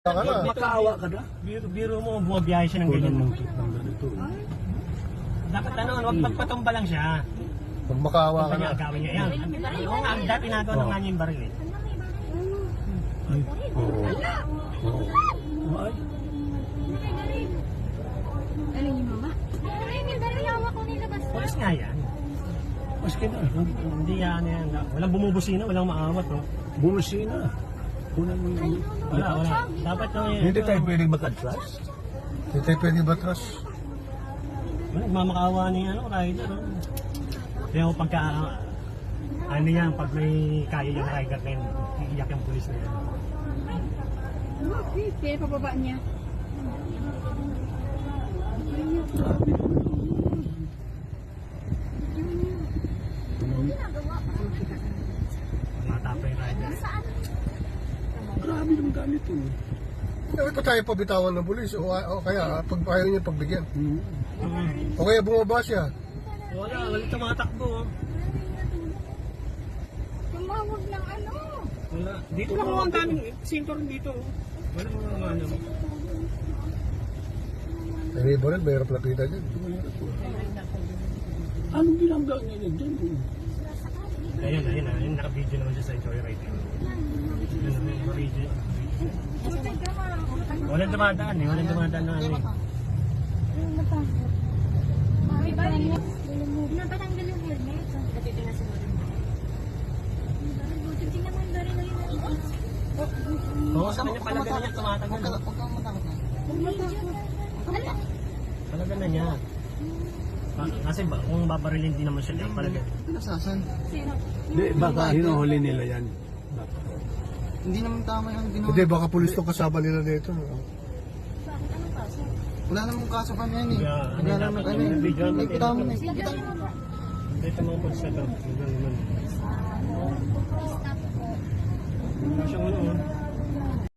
Makaawa ka na? Biro mo, bumabiyahe siya ng ganyan. Dapat ano, wag magpatumba lang siya. Pag makaawa ka Kanya na. agawin niya yan. Oo nga, ang dati nagawa ng nga niya yung baril eh. Ay, oo. Oo. Ay, Ano yung mama? Ay, may baril hawak ko nilabas. Pulis nga yan. maski na. Hindi yan yan. Walang bumubusina, walang maawat. Oh. Bumusina. Kunan mo yung... Wala. Dapat no, Hindi tayo pwedeng mag-atras. Hindi tayo pwede batras. Nagmamakaawa ni ano, rider. Oh. Kaya ako pagka... ano yan, pag may kaya yung rider na yun, iiyak yung pulis na yan. Kaya pababa niya. Matapa yung rider. Grabe naman ganito. Bakit pa tayo pabitawan ng pulis? O kaya, pag ayaw niya pagbigyan. Mm. O kaya bumaba siya. Wala tumatakbo. Oh. Tumawag ng ano. Wala. Dito lang ang daming sintor dito. Oh. Wala mga ano. Ay, Borel, mahirap lapitan dyan. Anong ginagawa niya dyan? Ayun, naka-video naman siya sa Joyride. Naka-video. Walang dumadaan eh, walang dumadaan na ano eh. May baril niya. Pinapatanggal yung helmet. Natitingnan si Loren. Tingnan mo yung baril na yun. Oo, sa kanya pala ganyan tumatagal. Palaga na niya. Kasi kung babarilin din naman siya, palaga. Sino? Hindi, baka hinuhuli nila yan. Hindi naman tama yung ginawa. Hindi, baka pulis itong kasama nila dito. Bakit anong kaso? Wala namang kaso pa yan eh. Yeah, Wala namang ano eh. Video naman May kita mo na. Sino? Dito mga pulis na ito.